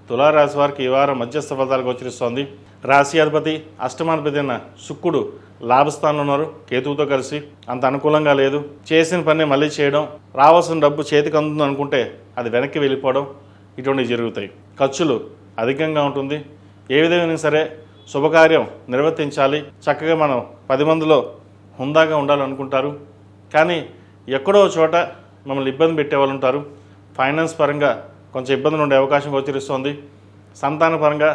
తులారాశి వారికి ఈ వారం మధ్యస్థ ఫలితాలు గోచరిస్తోంది. రాశి అధిపతి అష్టమాధిపతి అయిన శుక్రుడు లాభస్థానంలో ఉన్నారు కేతువుతో కలిసి. అంత అనుకూలంగా లేదు. చేసిన పని మళ్ళీ చేయడం, రావాల్సిన డబ్బు చేతికి అందుతుంది అనుకుంటే అది వెనక్కి వెళ్ళిపోవడం, ఇటువంటివి జరుగుతాయి. ఖర్చులు అధికంగా ఉంటుంది. ఏ విధంగా సరే శుభకార్యం నిర్వర్తించాలి, చక్కగా మనం 10 మందిలో హుందాగా ఉండాలనుకుంటారు. కానీ ఎక్కడో చోట మమ్మల్ని ఇబ్బంది పెట్టేవాళ్ళు ఉంటారు. ఫైనాన్స్ పరంగా కొంచెం ఇబ్బందులు ఉండే అవకాశం గోచరిస్తోంది. సంతాన పరంగా,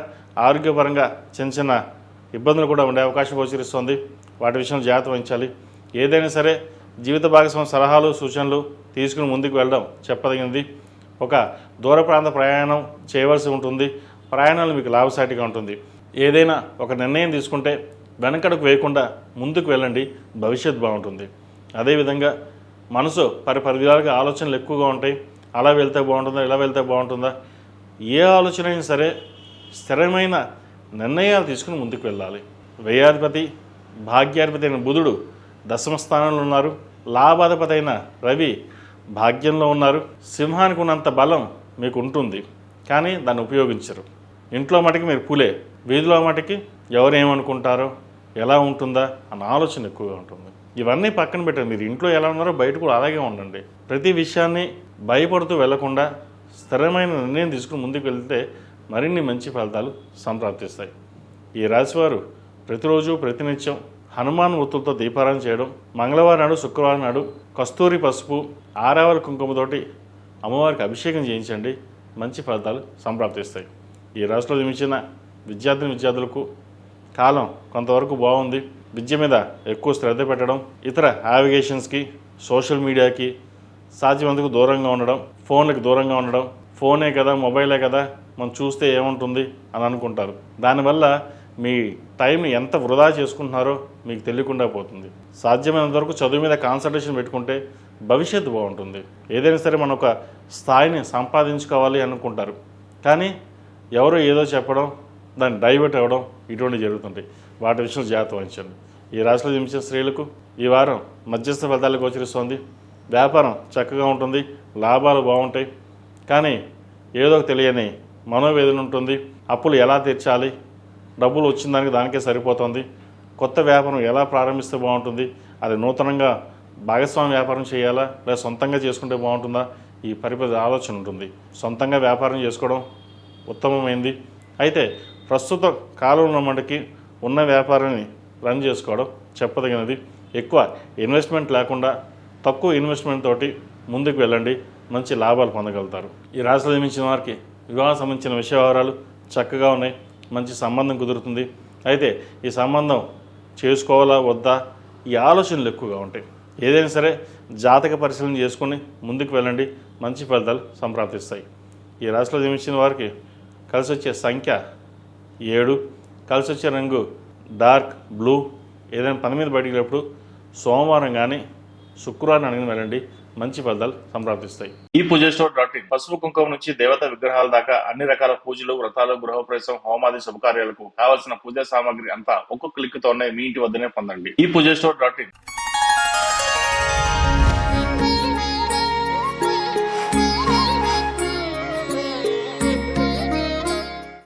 ఆరోగ్యపరంగా చిన్న చిన్న ఇబ్బందులు కూడా ఉండే అవకాశం గోచరిస్తోంది. వాటి విషయంలో జాగ్రత్త వహించాలి. ఏదైనా సరే జీవిత భాగస్వామి సలహాలు సూచనలు తీసుకుని ముందుకు వెళ్ళడం చెప్పదగినది. ఒక దూర ప్రాంత ప్రయాణం చేయవలసి ఉంటుంది. ప్రయాణాలు మీకు లాభసాటిగా ఉంటుంది. ఏదైనా ఒక నిర్ణయం తీసుకుంటే వెనకడుగు వేయకుండా ముందుకు వెళ్ళండి, భవిష్యత్తు బాగుంటుంది. అదేవిధంగా మనసు పరిధిలాగా ఆలోచనలు ఎక్కువగా ఉంటాయి. అలా వెళ్తే బాగుంటుందా, ఇలా వెళ్తే బాగుంటుందా, ఏ ఆలోచన అయినా సరే స్థిరమైన నిర్ణయాలు తీసుకుని ముందుకు వెళ్ళాలి. వ్యయాధిపతి భాగ్యాధిపతి అయిన బుధుడు దశమ స్థానంలో ఉన్నారు. లాభాధిపతి అయిన రవి భాగ్యంలో ఉన్నారు. సింహానికి ఉన్నంత బలం మీకు ఉంటుంది, కానీ దాన్ని ఉపయోగించరు. ఇంట్లో మటుకి మీరు పులే, వీధిలో మటుకి ఎవరు ఏమనుకుంటారో, ఎలా ఉంటుందా అన్న ఆలోచన ఎక్కువగా ఉంటుంది. ఇవన్నీ పక్కన పెట్టండి. మీరు ఇంట్లో ఎలా ఉన్నారో బయట కూడా అలాగే ఉండండి. ప్రతి విషయాన్ని భయపడుతూ వెళ్లకుండా స్థిరమైన నిర్ణయం తీసుకుని ముందుకు వెళ్తే మరిన్ని మంచి ఫలితాలు సంప్రాప్తిస్తాయి. ఈ రాశివారు ప్రతిరోజు ప్రతినిత్యం హనుమాన్ ఒత్తులతో దీపారాధన చేయడం, మంగళవారం నాడు శుక్రవారం నాడు కస్తూరి పసుపు ఆరావళ కుంకుమతోటి అమ్మవారికి అభిషేకం చేయించండి. మంచి ఫలితాలు సంప్రాప్తిస్తాయి. ఈ రాశిలో జన్మించిన విద్యార్థులకు కాలం కొంతవరకు బాగుంది. విద్య మీద ఎక్కువ శ్రద్ధ పెట్టడం, ఇతర నావిగేషన్స్కి, సోషల్ మీడియాకి సాధ్యమంతకు దూరంగా ఉండడం, ఫోన్లకు దూరంగా ఉండడం. ఫోనే కదా, మొబైలే కదా, మనం చూస్తే ఏముంటుంది అని అనుకుంటారు. దానివల్ల మీ టైంని ఎంత వృధా చేసుకుంటున్నారో మీకు తెలియకుండా పోతుంది. సాధ్యమైనంత వరకు చదువు మీద కాన్సన్ట్రేషన్ పెట్టుకుంటే భవిష్యత్తు బాగుంటుంది. ఏదైనా సరే మనం ఒక స్థాయిని సంపాదించుకోవాలి అనుకుంటారు, కానీ ఎవరో ఏదో చెప్పడం, దాన్ని డైవర్ట్ అవ్వడం, ఇటువంటివి జరుగుతుంటాయి. వాటి విషయంలో జాగ్రత్త వహించండి. ఈ రాశిలో జన్మించిన స్త్రీలకు ఈ వారం మధ్యస్థ ఫలితాలు గోచరిస్తోంది. వ్యాపారం చక్కగా ఉంటుంది, లాభాలు బాగుంటాయి. కానీ ఏదో తెలియని మనోవేదన ఉంటుంది. అప్పులు ఎలా తీర్చాలి, డబ్బులు వచ్చిన దానికే సరిపోతుంది. కొత్త వ్యాపారం ఎలా ప్రారంభిస్తే బాగుంటుంది, అది నూతనంగా భాగస్వామి వ్యాపారం చేయాలా లేదా సొంతంగా చేసుకుంటే బాగుంటుందా, ఈ పరిపరి ఆలోచన ఉంటుంది. సొంతంగా వ్యాపారం చేసుకోవడం ఉత్తమమైంది. అయితే ప్రస్తుత కాలంలో మనకి ఉన్న వ్యాపారాన్ని రన్ చేసుకోవడం చెప్పదగినది. ఎక్కువ ఇన్వెస్ట్మెంట్ లేకుండా తక్కువ ఇన్వెస్ట్మెంట్ తోటి ముందుకు వెళ్ళండి, మంచి లాభాలు పొందగలుగుతారు. ఈ రాశిలో జన్మించిన వారికి వివాహం సంబంధించిన విషయ వివరాలు చక్కగా ఉన్నాయి. మంచి సంబంధం కుదురుతుంది. అయితే ఈ సంబంధం చేసుకోవాలా వద్దా, ఈ ఆలోచనలు ఎక్కువగా ఉంటాయి. ఏదైనా సరే జాతక పరిశీలన చేసుకుని ముందుకు వెళ్ళండి, మంచి ఫలితాలు సంప్రాప్తిస్తాయి. ఈ రాశిలో జన్మించిన వారికి కలిసి వచ్చే సంఖ్య 7, కలిసి వచ్చే రంగు డార్క్ బ్లూ. ఏదైనా పని మీద బయటికి వెళ్ళినప్పుడు సోమవారం కానీ శుక్రవారం అడిగిన వెళ్ళండి, మంచి ఫలితాలు సంప్రాప్తిస్తాయి. ఈ పూజస్టోర్.in పసుపు కుంకుమ నుంచి దేవతా విగ్రహాల దాకా అన్ని రకాల పూజలు, వ్రతాలు, గృహప్రవేశం, హోమాది శుభకార్యాలకు కావలసిన పూజా సామాగ్రి అంతా ఒక్కొక్క క్లిక్ తోనే మీ ఇంటి వద్దనే పొందండి. ఈ పూజస్టోర్.in